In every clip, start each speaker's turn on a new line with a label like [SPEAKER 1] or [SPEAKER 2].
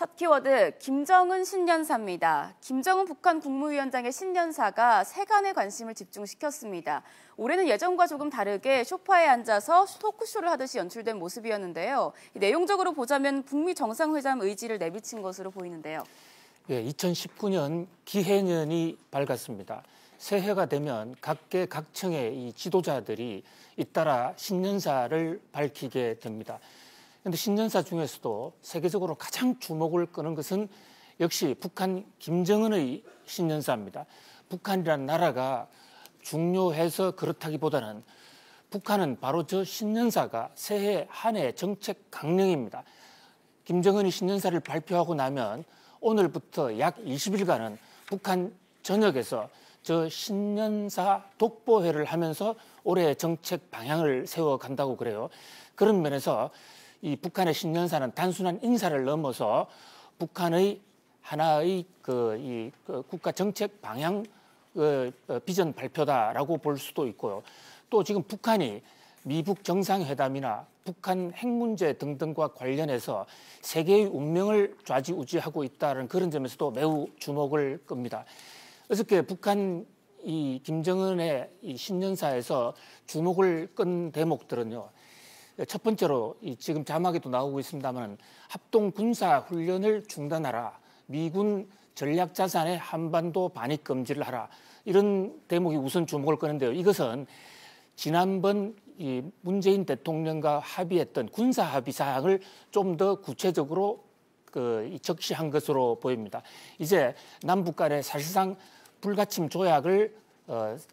[SPEAKER 1] 첫 키워드, 김정은 신년사입니다. 김정은 북한 국무위원장의 신년사가 세간의 관심을 집중시켰습니다. 올해는 예전과 조금 다르게 소파에 앉아서 토크쇼를 하듯이 연출된 모습이었는데요. 내용적으로 보자면 북미 정상회담 의지를 내비친 것으로 보이는데요.
[SPEAKER 2] 2019년 기해년이 밝았습니다. 새해가 되면 각계 각층의 이 지도자들이 잇따라 신년사를 밝히게 됩니다. 그런데 신년사 중에서도 세계적으로 가장 주목을 끄는 것은 역시 북한 김정은의 신년사입니다. 북한이라는 나라가 중요해서 그렇다기보다는 북한은 바로 저 신년사가 새해 한 해 정책 강령입니다. 김정은이 신년사를 발표하고 나면 오늘부터 약 20일간은 북한 전역에서 저 신년사 독보회를 하면서 올해 정책 방향을 세워간다고 그래요. 그런 면에서 이 북한의 신년사는 단순한 인사를 넘어서 북한의 하나의 국가 정책 방향 비전 발표다라고 볼 수도 있고요. 또 지금 북한이 미북 정상회담이나 북한 핵 문제 등등과 관련해서 세계의 운명을 좌지우지하고 있다는 그런 점에서도 매우 주목을 끕니다. 어저께 북한 이 김정은의 이 신년사에서 주목을 끈 대목들은요. 첫 번째로 지금 자막에도 나오고 있습니다만 합동 군사 훈련을 중단하라. 미군 전략 자산의 한반도 반입 금지를 하라. 이런 대목이 우선 주목을 끄는데요. 이것은 지난번 이 문재인 대통령과 합의했던 군사 합의 사항을 좀 더 구체적으로 적시한 것으로 보입니다. 이제 남북 간에 사실상 불가침 조약을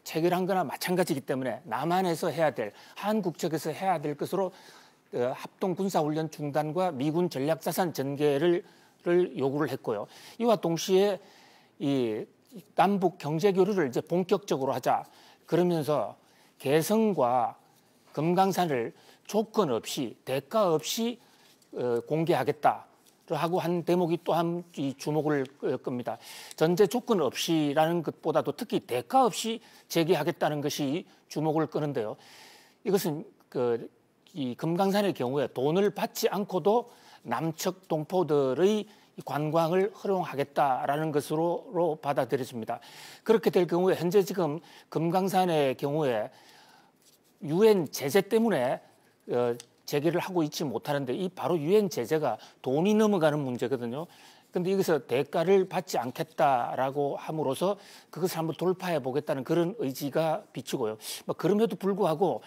[SPEAKER 2] 체결한 거나 마찬가지이기 때문에 남한에서 해야 될, 한국 측에서 해야 될 것으로 합동 군사훈련 중단과 미군 전략자산 전개를 요구를 했고요. 이와 동시에 이 남북 경제 교류를 이제 본격적으로 하자. 그러면서 개성과 금강산을 조건 없이 대가 없이 공개하겠다. 하고 한 대목이 또 한 주목을 끕니다. 전제 조건 없이라는 것보다도 특히 대가 없이 재개하겠다는 것이 주목을 끄는데요. 이것은 이 금강산의 경우에 돈을 받지 않고도 남측 동포들의 관광을 허용하겠다라는 것으로 받아들여집니다. 그렇게 될 경우에 현재 지금 금강산의 경우에 유엔 제재 때문에 재개를 하고 있지 못하는데 이 바로 유엔 제재가 돈이 넘어가는 문제거든요. 그런데 여기서 대가를 받지 않겠다라고 함으로써 그것을 한번 돌파해 보겠다는 그런 의지가 비치고요. 그럼에도 불구하고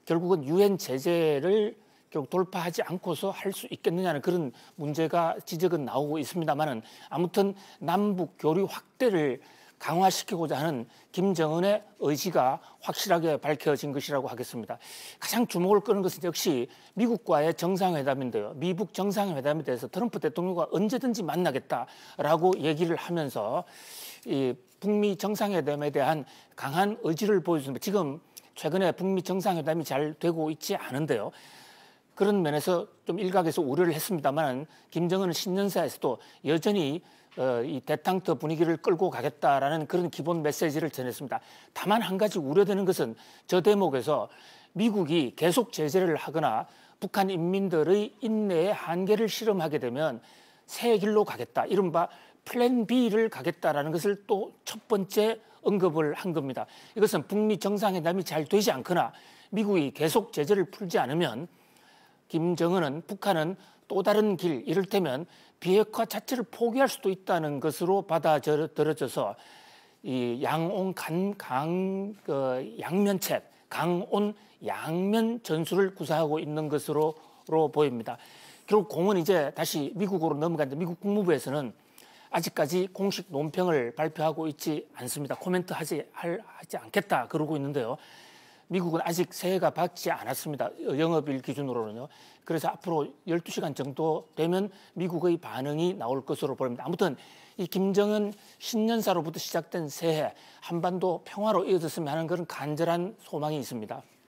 [SPEAKER 2] 결국은 유엔 제재를 결국 돌파하지 않고서 할 수 있겠느냐는 그런 문제가 지적은 나오고 있습니다만은 아무튼 남북 교류 확대를 강화시키고자 하는 김정은의 의지가 확실하게 밝혀진 것이라고 하겠습니다. 가장 주목을 끄는 것은 역시 미국과의 정상회담인데요. 미북 정상회담에 대해서 트럼프 대통령과 언제든지 만나겠다라고 얘기를 하면서 이 북미 정상회담에 대한 강한 의지를 보여줍니다. 지금 최근에 북미 정상회담이 잘 되고 있지 않은데요. 그런 면에서 좀 일각에서 우려를 했습니다만 김정은 신년사에서도 여전히 이 대탕트 분위기를 끌고 가겠다라는 그런 기본 메시지를 전했습니다. 다만 한 가지 우려되는 것은 저 대목에서 미국이 계속 제재를 하거나 북한 인민들의 인내의 한계를 실험하게 되면 새 길로 가겠다. 이른바 플랜 B를 가겠다라는 것을 또 첫 번째 언급을 한 겁니다. 이것은 북미 정상회담이 잘 되지 않거나 미국이 계속 제재를 풀지 않으면 김정은은 북한은 또 다른 길, 이를테면 비핵화 자체를 포기할 수도 있다는 것으로 받아들여져서 이 양면책, 강온 양면 전술을 구사하고 있는 것으로 보입니다. 결국 공은 이제 다시 미국으로 넘어갔는데 미국 국무부에서는 아직까지 공식 논평을 발표하고 있지 않습니다. 코멘트 하지 않겠다 그러고 있는데요. 미국은 아직 새해가 밝지 않았습니다. 영업일 기준으로는요. 그래서 앞으로 12시간 정도 되면 미국의 반응이 나올 것으로 보입니다. 아무튼 이 김정은 신년사로부터 시작된 새해 한반도 평화로 이어졌으면 하는 그런 간절한 소망이 있습니다.